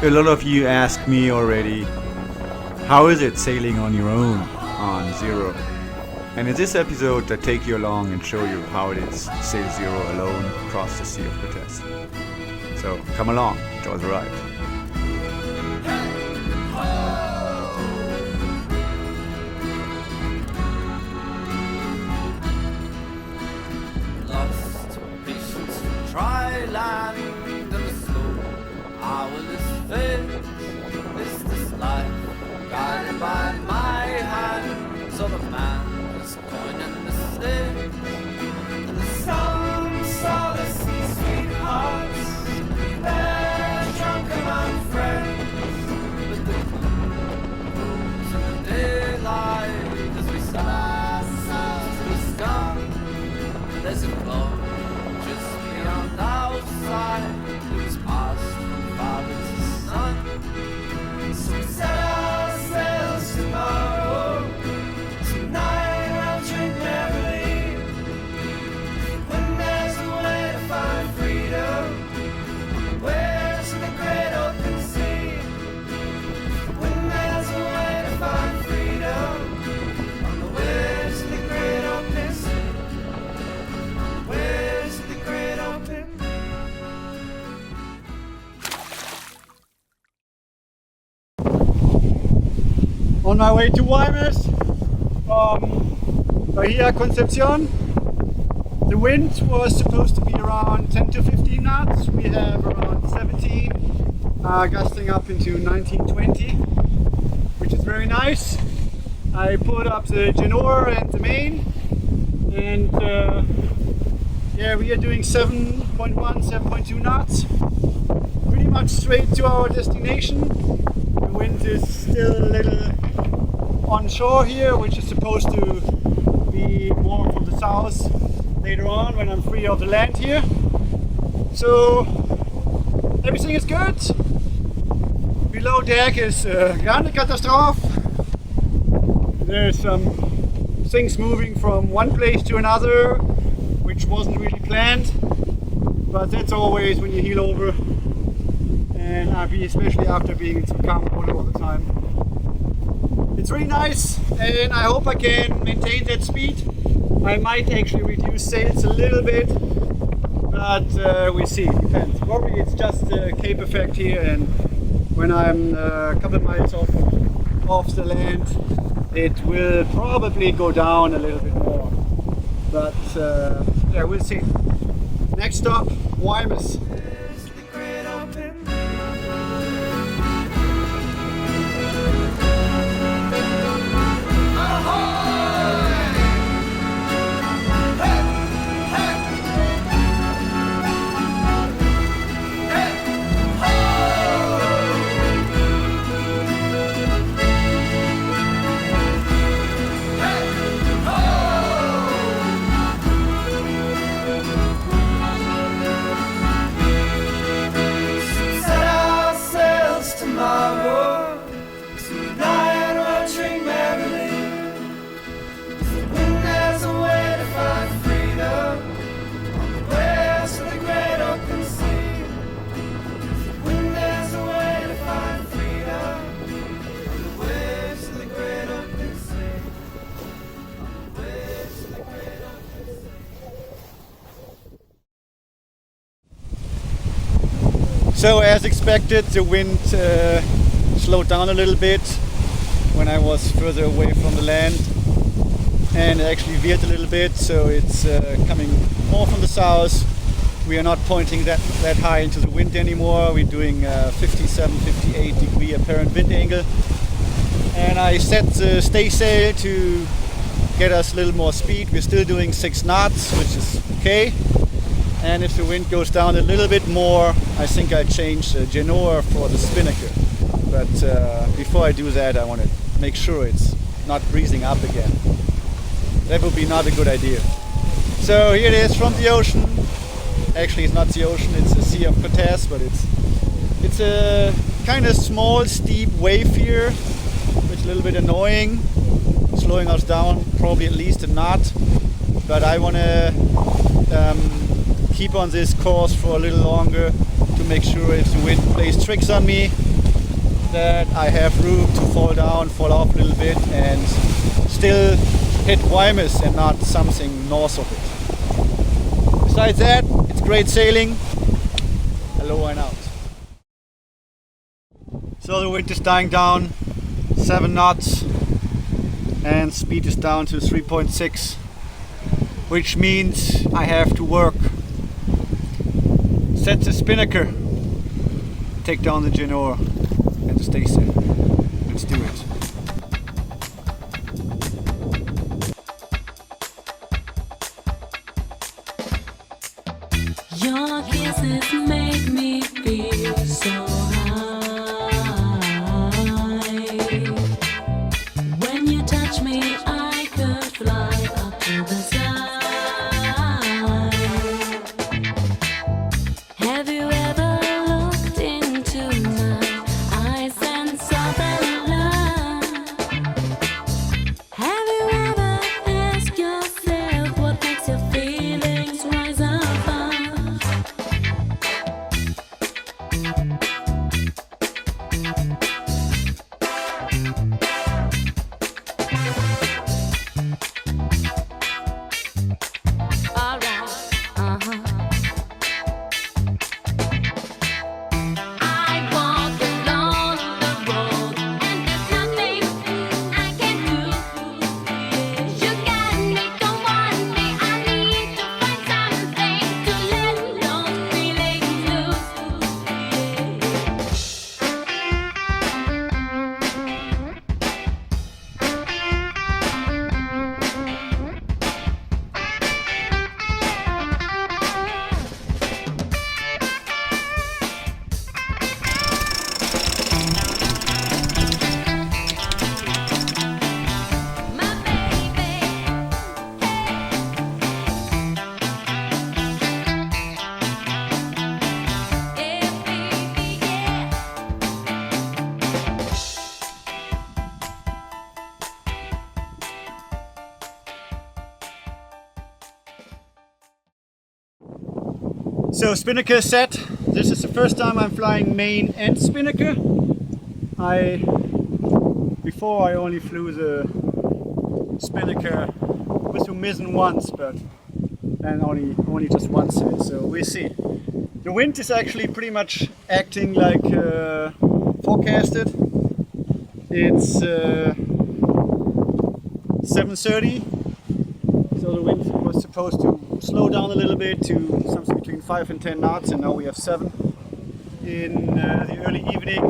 A lot of you ask me already, how is it sailing on your own on Zero? And in this episode I take you along and show you how it is to sail Zero alone across the Sea of Cortez. So come along, enjoy the ride. Lost patience, try land and a slow hourless fate. Is this life guided by my hand? So the man is coin and the slave, and the songs of the sea sweethearts, they're drunk among friends. With the rooms in the daylight as we sell ourselves to the scum. There's a glow just beyond outside. It was passed from father to son. So we set ourselves tomorrow. Tonight I'll drink merrily. When there's a way to find freedom, where's the great open sea? When there's a way to find freedom, on the waves of the great open sea. Where's the great open? On my way to Guaymas from Bahia Concepcion. The wind was supposed to be around 10 to 15 knots. We have around 17, gusting up into 19-20, which is very nice. I put up the genoa and the main, and yeah, we are doing 7.1, 7.2 knots. Pretty much straight to our destination. The wind is still a little onshore here, which is supposed to be more from the south later on when I'm free of the land here. So everything is good. Below deck is grande catastrophe. There's some things moving from one place to another, which wasn't really planned, but that's always when you heel over, and especially after being in some calm water all the time. It's really nice, and I hope I can maintain that speed. I might actually reduce sails a little bit, but we'll see, it depends. Probably it's just the Cape effect here, and when I'm a couple of miles off the land, it will probably go down a little bit more. But yeah, we'll see. Next stop, Guaymas. So as expected, the wind slowed down a little bit when I was further away from the land, and it actually veered a little bit, so it's coming more from the south. We are not pointing that high into the wind anymore. We're doing 57, 58 degree apparent wind angle, and I set the stay sail to get us a little more speed. We're still doing 6 knots, which is okay. And if the wind goes down a little bit more, I think I change the genoa for the spinnaker. But before I do that, I want to make sure it's not breezing up again. That would be not a good idea. So here it is from the ocean. Actually, it's not the ocean, it's the Sea of Cortez, but it's a kind of small, steep wave here, which is a little bit annoying, slowing us down probably at least a knot. But I want to keep on this course for a little longer to make sure if the wind plays tricks on me that I have room to fall down, fall off a little bit and still hit Guaymas and not something north of it. Besides that, it's great sailing. Aloha and out. So the wind is dying down, 7 knots, and speed is down to 3.6, which means I have to work. Set the spinnaker, take down the genoa and the staysail. Let's do it. Your kisses make me feel so high. When you touch me, I could fly up to the sky. Have you ever looked into my eyes and saw that love? Have you ever asked yourself what makes your feelings rise above? So spinnaker set. This is the first time I'm flying main and spinnaker. Before I only flew the spinnaker with the mizzen once, but and only just one set. So we'll see. The wind is actually pretty much acting like forecasted. It's 7:30. So the wind was supposed to slow down a little bit to something between 5 and 10 knots, and now we have 7 in the early evening.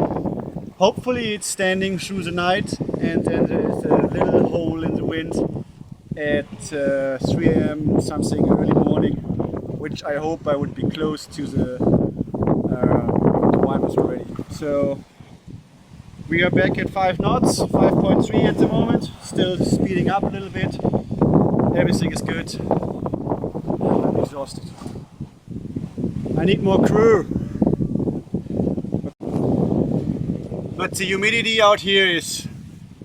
Hopefully it's standing through the night, and then there's a little hole in the wind at 3 a.m. something early morning, which I hope I would be close to the Guaymas already. So we are back at 5 knots, 5.3 at the moment, still speeding up a little bit. Everything is good. I'm exhausted. I need more crew. But the humidity out here is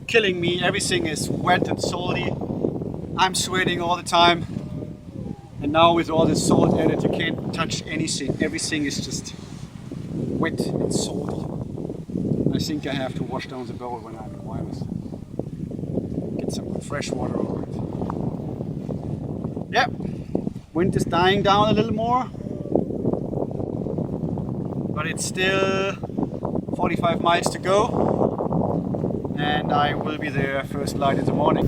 killing me. Everything is wet and salty. I'm sweating all the time. And now with all this salt added, you can't touch anything. Everything is just wet and salty. I think I have to wash down the bowl when I'm in Guaymas. Get some fresh water over it. Yeah, wind is dying down a little more, but it's still 45 miles to go, and I will be there first light in the morning.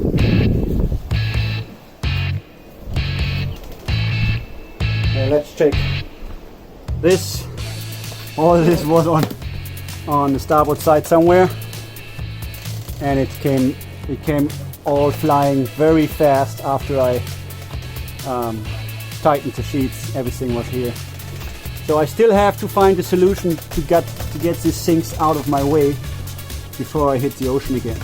Let's check this. All this was on the starboard side somewhere, and it came all flying very fast after I tightened the sheets. Everything was here. So I still have to find a solution to get these things out of my way before I hit the ocean again.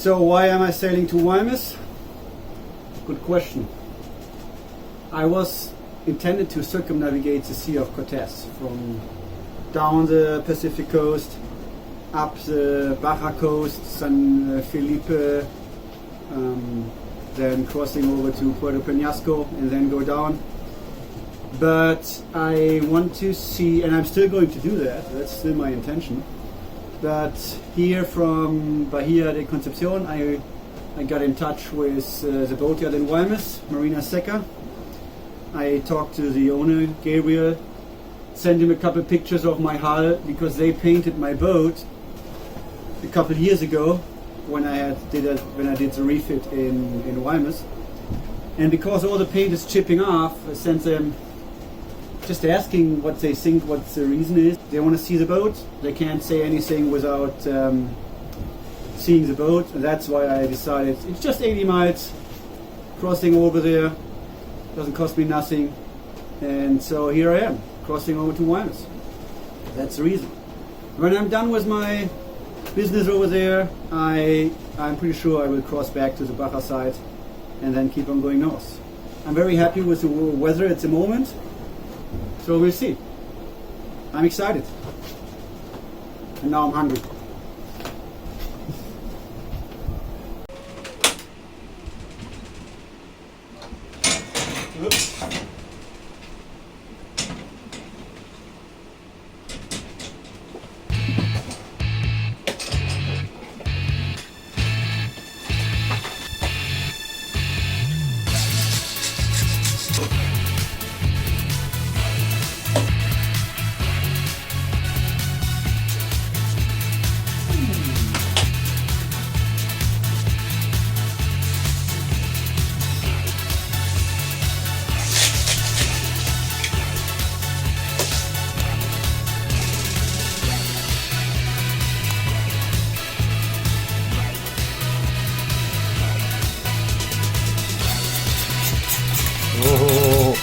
So why am I sailing to Guaymas? Good question. I was intended to circumnavigate the Sea of Cortez from down the Pacific coast, up the Baja coast, San Felipe, then crossing over to Puerto Peñasco and then go down. But I want to see, and I'm still going to do that, that's still my intention. But here from Bahia Concepcion, I got in touch with the boatyard in Guaymas, Marina Seca. I talked to the owner, Gabriel, sent him a couple pictures of my hull because they painted my boat a couple years ago when I did the refit in Guaymas. And because all the paint is chipping off, I sent them just asking what they think, what the reason is. They want to see the boat. They can't say anything without seeing the boat. And that's why I decided it's just 80 miles crossing over there. Doesn't cost me nothing. And so here I am, crossing over to Guaymas. That's the reason. When I'm done with my business over there, I'm pretty sure I will cross back to the Baja side and then keep on going north. I'm very happy with the weather at the moment. So we'll see. I'm excited. And now I'm hungry. Oops. Oh.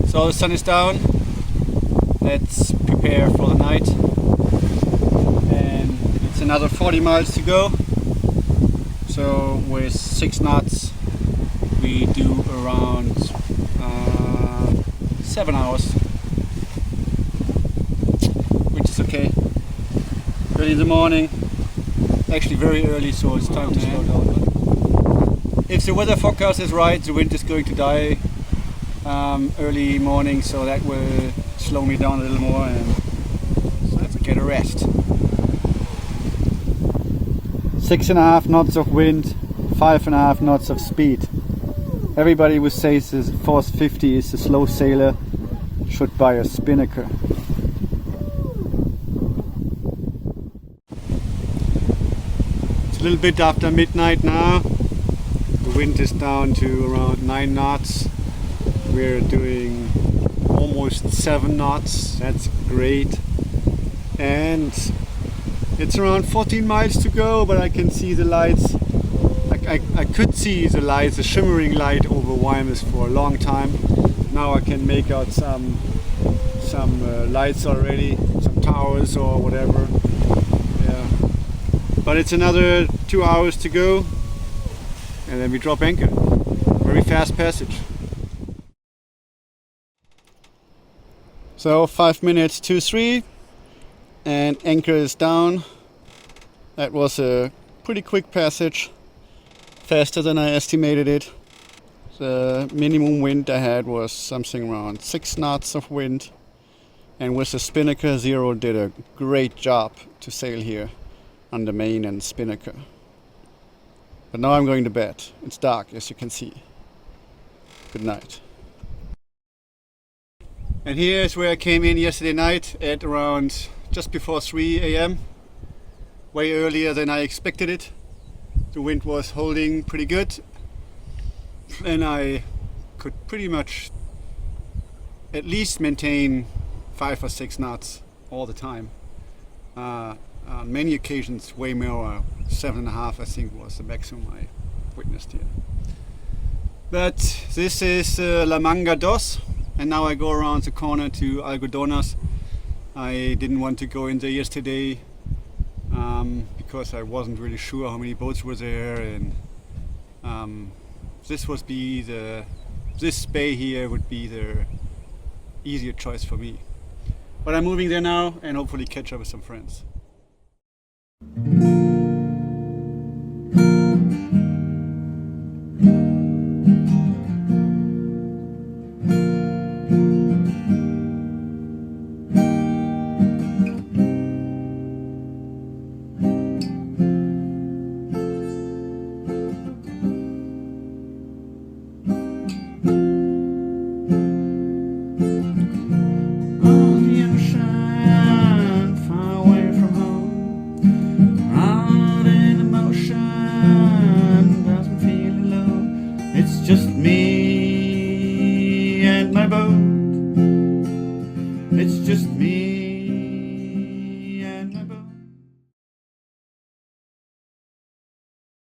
So the sun is down, let's prepare for the night, and it's another 40 miles to go. So with 6 knots we do around 7 hours, which is okay. Early in the morning, actually very early, so it's time to slow down. If the weather forecast is right, the wind is going to die early morning, so that will slow me down a little more and let's get a rest. 6.5 knots of wind, 5.5 knots of speed. Everybody who says this Force 50 is a slow sailor should buy a spinnaker. It's a little bit after midnight now. The wind is down to around 9 knots. We're doing almost 7 knots, that's great. And it's around 14 miles to go, but I can see the lights. I could see the lights, the shimmering light over Guaymas for a long time. Now I can make out some lights already, some towers or whatever. Yeah. But it's another 2 hours to go, and then we drop anchor. Very fast passage. So 5 minutes to 3, and anchor is down. That was a pretty quick passage, faster than I estimated it. The minimum wind I had was something around 6 knots of wind, and with the spinnaker, Zero did a great job to sail here on the main and spinnaker. But now I'm going to bed. It's dark, as you can see. Good night. And here is where I came in yesterday night at around just before 3 a.m. Way earlier than I expected it. The wind was holding pretty good, and I could pretty much at least maintain 5 or 6 knots all the time. On many occasions, way more, 7.5 I think was the maximum I witnessed here. But this is La Manga Dos, and now I go around the corner to Algodonas. I didn't want to go in there yesterday because I wasn't really sure how many boats were there, and this bay here would be the easier choice for me. But I'm moving there now and hopefully catch up with some friends. Just me and my boat. It's just me